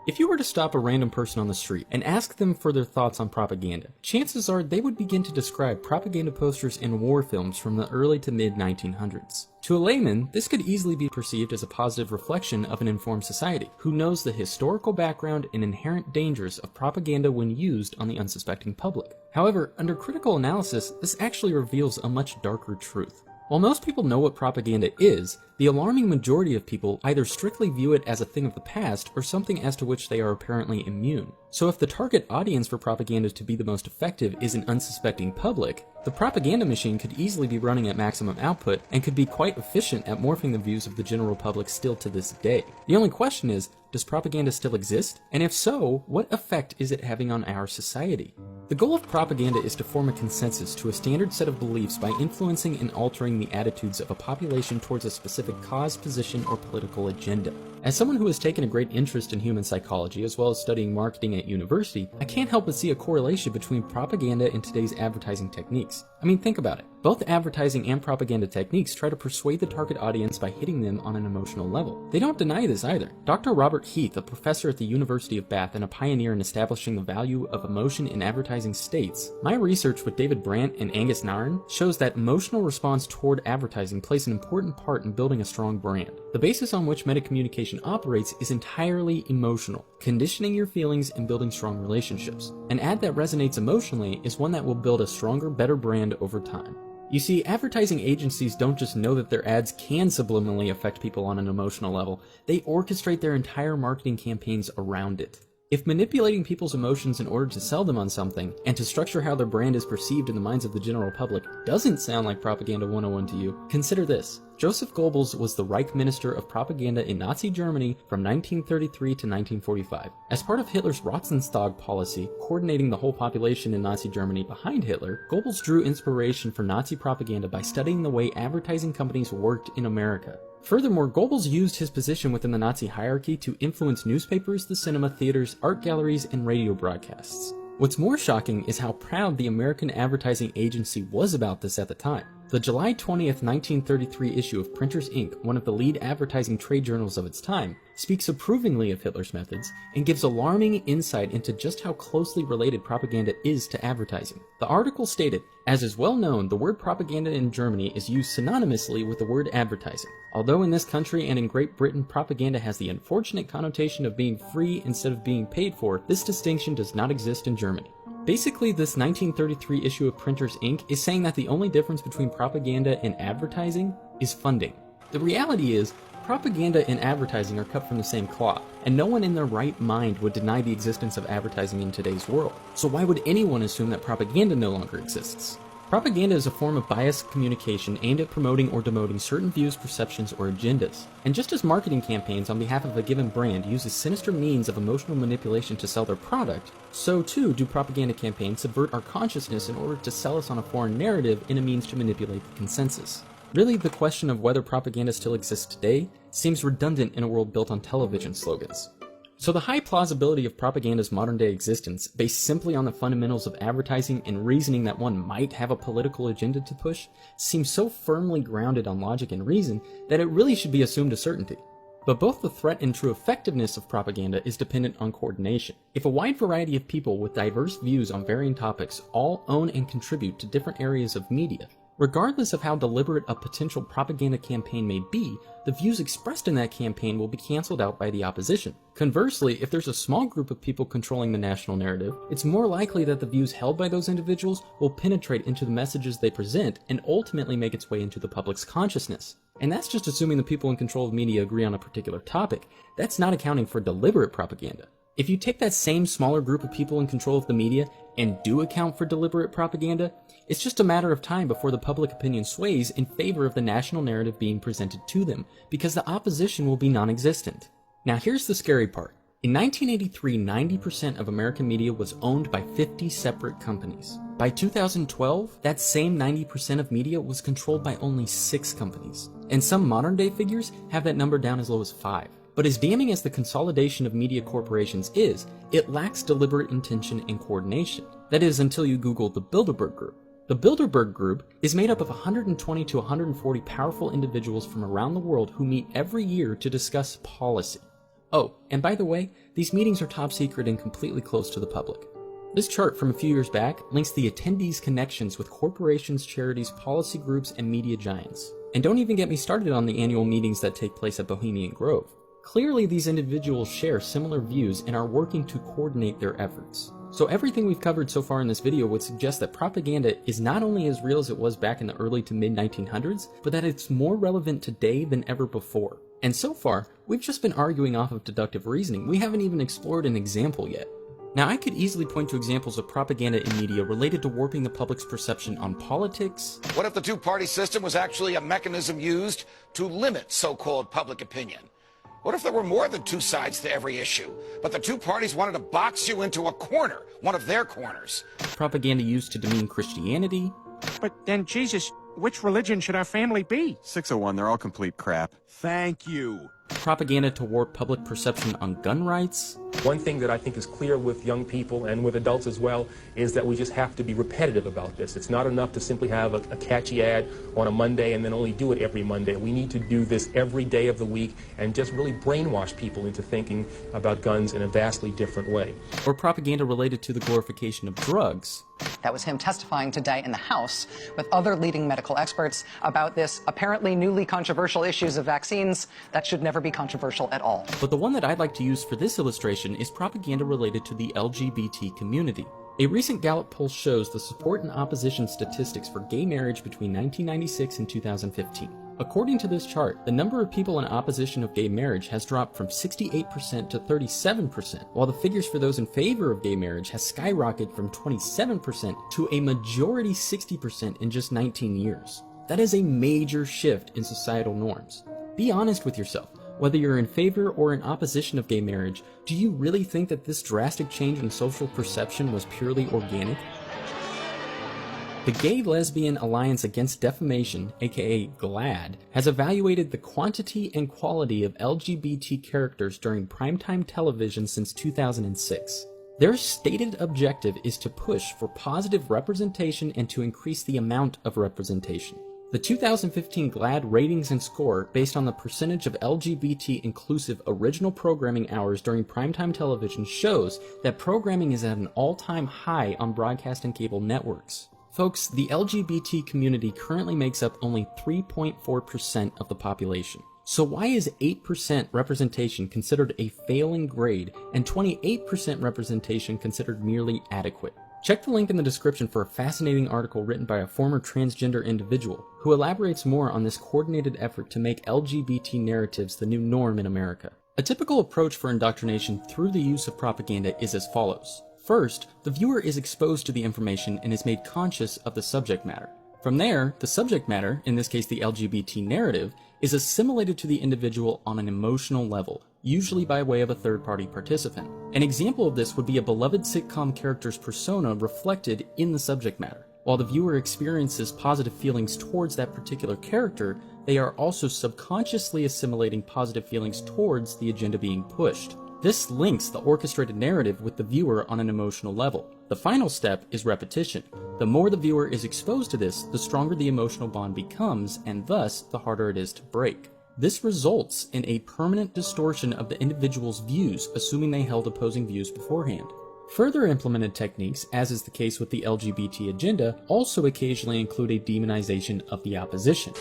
If you were to stop a random person on the street and ask them for their thoughts on propaganda, chances are they would begin to describe propaganda posters in war films from the early to mid 1900s. To a layman, this could easily be perceived as a positive reflection of an informed society, who knows the historical background and inherent dangers of propaganda when used on the unsuspecting public. However, under critical analysis, this actually reveals a much darker truth. While most people know what propaganda is, the alarming majority of people either strictly view it as a thing of the past or something as to which they are apparently immune. So if the target audience for propaganda to be the most effective is an unsuspecting public, the propaganda machine could easily be running at maximum output and could be quite efficient at morphing the views of the general public still to this day. The only question is, does propaganda still exist? And if so, what effect is it having on our society? The goal of propaganda is to form a consensus to a standard set of beliefs by influencing and altering the attitudes of a population towards a specific cause, position, or political agenda. As someone who has taken a great interest in human psychology as well as studying marketing at university, I can't help but see a correlation between propaganda and today's advertising techniques. I mean, think about it. Both advertising and propaganda techniques try to persuade the target audience by hitting them on an emotional level. They don't deny this either. Dr. Robert Heath, a professor at the University of Bath and a pioneer in establishing the value of emotion in advertising, states, "My research with David Brandt and Angus Nairn shows that emotional response toward advertising plays an important part in building a strong brand. The basis on which meta-communication operates is entirely emotional, conditioning your feelings and building strong relationships. An ad that resonates emotionally is one that will build a stronger, better brand over time." You see, advertising agencies don't just know that their ads can subliminally affect people on an emotional level, they orchestrate their entire marketing campaigns around it. If manipulating people's emotions in order to sell them on something, and to structure how their brand is perceived in the minds of the general public, doesn't sound like Propaganda 101 to you, consider this. Joseph Goebbels was the Reich Minister of Propaganda in Nazi Germany from 1933 to 1945. As part of Hitler's Rotzenstab policy, coordinating the whole population in Nazi Germany behind Hitler, Goebbels drew inspiration for Nazi propaganda by studying the way advertising companies worked in America. Furthermore, Goebbels used his position within the Nazi hierarchy to influence newspapers, the cinema, theaters, art galleries, and radio broadcasts. What's more shocking is how proud the American Advertising Agency was about this at the time. The July 20th, 1933 issue of Printers, Inc., one of the lead advertising trade journals of its time, speaks approvingly of Hitler's methods and gives alarming insight into just how closely related propaganda is to advertising. The article stated, "As is well known, the word propaganda in Germany is used synonymously with the word advertising. Although in this country and in Great Britain propaganda has the unfortunate connotation of being free instead of being paid for, this distinction does not exist in Germany." Basically, this 1933 issue of Printers, Inc. is saying that the only difference between propaganda and advertising is funding. The reality is, propaganda and advertising are cut from the same cloth, and no one in their right mind would deny the existence of advertising in today's world. So why would anyone assume that propaganda no longer exists? Propaganda is a form of biased communication aimed at promoting or demoting certain views, perceptions, or agendas. And just as marketing campaigns on behalf of a given brand use a sinister means of emotional manipulation to sell their product, so too do propaganda campaigns subvert our consciousness in order to sell us on a foreign narrative in a means to manipulate the consensus. Really, the question of whether propaganda still exists today seems redundant in a world built on television slogans. So the high plausibility of propaganda's modern-day existence, based simply on the fundamentals of advertising and reasoning that one might have a political agenda to push, seems so firmly grounded on logic and reason that it really should be assumed a certainty. But both the threat and true effectiveness of propaganda is dependent on coordination. If a wide variety of people with diverse views on varying topics all own and contribute to different areas of media, regardless of how deliberate a potential propaganda campaign may be, the views expressed in that campaign will be cancelled out by the opposition. Conversely, if there's a small group of people controlling the national narrative, it's more likely that the views held by those individuals will penetrate into the messages they present and ultimately make its way into the public's consciousness. And that's just assuming the people in control of media agree on a particular topic. That's not accounting for deliberate propaganda. If you take that same smaller group of people in control of the media and do account for deliberate propaganda, it's just a matter of time before the public opinion sways in favor of the national narrative being presented to them, because the opposition will be non-existent. Now here's the scary part. In 1983, 90% of American media was owned by 50 separate companies. By 2012, that same 90% of media was controlled by only 6 companies. And some modern-day figures have that number down as low as 5. But as damning as the consolidation of media corporations is, it lacks deliberate intention and coordination. That is, until you Google the Bilderberg Group. The Bilderberg Group is made up of 120 to 140 powerful individuals from around the world who meet every year to discuss policy. Oh, and by the way, these meetings are top secret and completely closed to the public. This chart from a few years back links the attendees' connections with corporations, charities, policy groups, and media giants. And don't even get me started on the annual meetings that take place at Bohemian Grove. Clearly, these individuals share similar views and are working to coordinate their efforts. So everything we've covered so far in this video would suggest that propaganda is not only as real as it was back in the early to mid 1900s, but that it's more relevant today than ever before. And so far, we've just been arguing off of deductive reasoning. We haven't even explored an example yet. Now, I could easily point to examples of propaganda in media related to warping the public's perception on politics. What if the two-party system was actually a mechanism used to limit so-called public opinion? What if there were more than two sides to every issue, but the two parties wanted to box you into a corner, one of their corners? Propaganda used to demean Christianity. But then, Jesus, which religion should our family be? 601, they're all complete crap. Thank you. Propaganda to warp public perception on gun rights. One thing that I think is clear with young people and with adults as well is that we just have to be repetitive about this. It's not enough to simply have a catchy ad on a Monday and then only do it every Monday. We need to do this every day of the week and just really brainwash people into thinking about guns in a vastly different way. Or propaganda related to the glorification of drugs. That was him testifying today in the House with other leading medical experts about this apparently newly controversial issues of vaccines that should never be controversial at all. But the one that I'd like to use for this illustration is propaganda related to the LGBT community. A recent Gallup poll shows the support and opposition statistics for gay marriage between 1996 and 2015. According to this chart, the number of people in opposition of gay marriage has dropped from 68% to 37%, while the figures for those in favor of gay marriage has skyrocketed from 27% to a majority 60% in just 19 years. That is a major shift in societal norms. Be honest with yourself. Whether you're in favor or in opposition of gay marriage, do you really think that this drastic change in social perception was purely organic? The Gay Lesbian Alliance Against Defamation, aka GLAAD, has evaluated the quantity and quality of LGBT characters during primetime television since 2006. Their stated objective is to push for positive representation and to increase the amount of representation. The 2015 GLAAD ratings and score, based on the percentage of LGBT-inclusive original programming hours during primetime television, shows that programming is at an all-time high on broadcast and cable networks. Folks, the LGBT community currently makes up only 3.4% of the population. So why is 8% representation considered a failing grade and 28% representation considered merely adequate? Check the link in the description for a fascinating article written by a former transgender individual who elaborates more on this coordinated effort to make LGBT narratives the new norm in America. A typical approach for indoctrination through the use of propaganda is as follows. First, the viewer is exposed to the information and is made conscious of the subject matter. From there, the subject matter, in this case the LGBT narrative, is assimilated to the individual on an emotional level, usually by way of a third-party participant. An example of this would be a beloved sitcom character's persona reflected in the subject matter. While the viewer experiences positive feelings towards that particular character, they are also subconsciously assimilating positive feelings towards the agenda being pushed. This links the orchestrated narrative with the viewer on an emotional level. The final step is repetition. The more the viewer is exposed to this, the stronger the emotional bond becomes, and thus, the harder it is to break. This results in a permanent distortion of the individual's views, assuming they held opposing views beforehand. Further implemented techniques, as is the case with the LGBT agenda, also occasionally include a demonization of the opposition.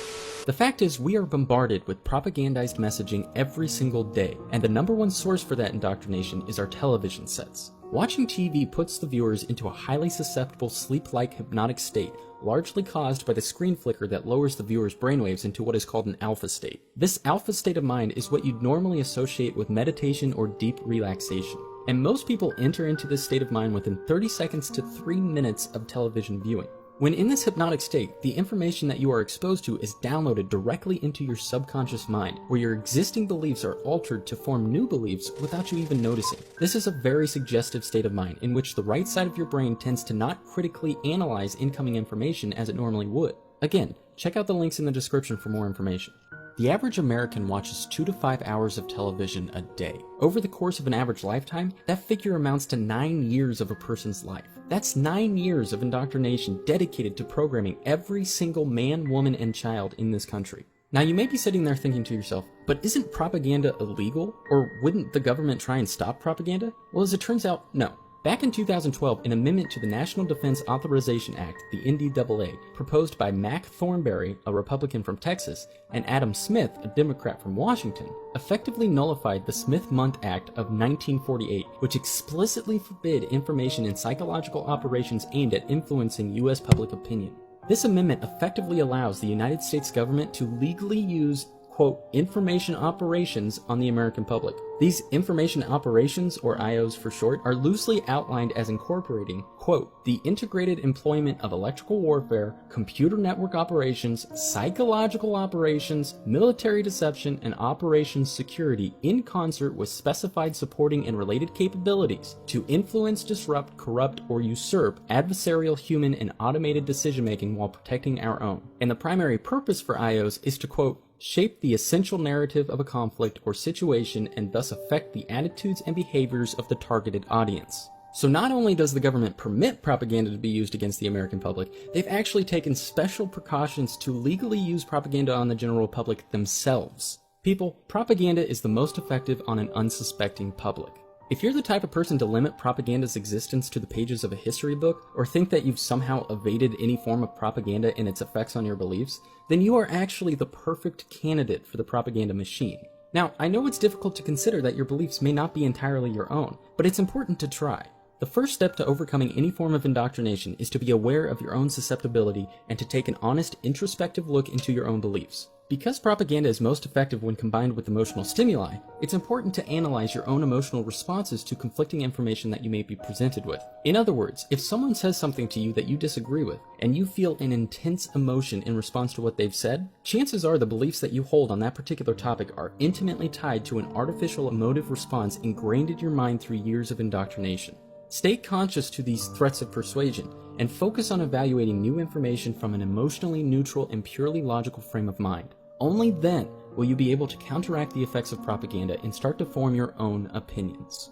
The fact is, we are bombarded with propagandized messaging every single day, and the number one source for that indoctrination is our television sets. Watching TV puts the viewers into a highly susceptible sleep-like hypnotic state, largely caused by the screen flicker that lowers the viewer's brainwaves into what is called an alpha state. This alpha state of mind is what you'd normally associate with meditation or deep relaxation. And most people enter into this state of mind within 30 seconds to 3 minutes of television viewing. When in this hypnotic state, the information that you are exposed to is downloaded directly into your subconscious mind, where your existing beliefs are altered to form new beliefs without you even noticing. This is a very suggestive state of mind in which the right side of your brain tends to not critically analyze incoming information as it normally would. Again, check out the links in the description for more information. The average American watches 2 to 5 hours of television a day. Over the course of an average lifetime, that figure amounts to 9 years of a person's life. That's 9 years of indoctrination dedicated to programming every single man, woman, and child in this country. Now you may be sitting there thinking to yourself, but isn't propaganda illegal? Or wouldn't the government try and stop propaganda? Well, as it turns out, no. Back in 2012, an amendment to the National Defense Authorization Act, the NDAA, proposed by Mac Thornberry, a Republican from Texas, and Adam Smith, a Democrat from Washington, effectively nullified the Smith-Mundt Act of 1948, which explicitly forbid information and psychological operations aimed at influencing U.S. public opinion. This amendment effectively allows the United States government to legally use, quote, information operations on the American public. These information operations, or IOs for short, are loosely outlined as incorporating, quote, the integrated employment of electrical warfare, computer network operations, psychological operations, military deception, and operations security in concert with specified supporting and related capabilities to influence, disrupt, corrupt, or usurp adversarial human and automated decision-making while protecting our own. And the primary purpose for IOs is to, quote, shape the essential narrative of a conflict or situation and thus affect the attitudes and behaviors of the targeted audience. So not only does the government permit propaganda to be used against the American public, they've actually taken special precautions to legally use propaganda on the general public themselves. People, propaganda is the most effective on an unsuspecting public. If you're the type of person to limit propaganda's existence to the pages of a history book, or think that you've somehow evaded any form of propaganda and its effects on your beliefs, then you are actually the perfect candidate for the propaganda machine. Now, I know it's difficult to consider that your beliefs may not be entirely your own, but it's important to try. The first step to overcoming any form of indoctrination is to be aware of your own susceptibility and to take an honest, introspective look into your own beliefs. Because propaganda is most effective when combined with emotional stimuli, it's important to analyze your own emotional responses to conflicting information that you may be presented with. In other words, if someone says something to you that you disagree with, and you feel an intense emotion in response to what they've said, chances are the beliefs that you hold on that particular topic are intimately tied to an artificial emotive response ingrained in your mind through years of indoctrination. Stay conscious to these threats of persuasion, and focus on evaluating new information from an emotionally neutral and purely logical frame of mind. Only then will you be able to counteract the effects of propaganda and start to form your own opinions.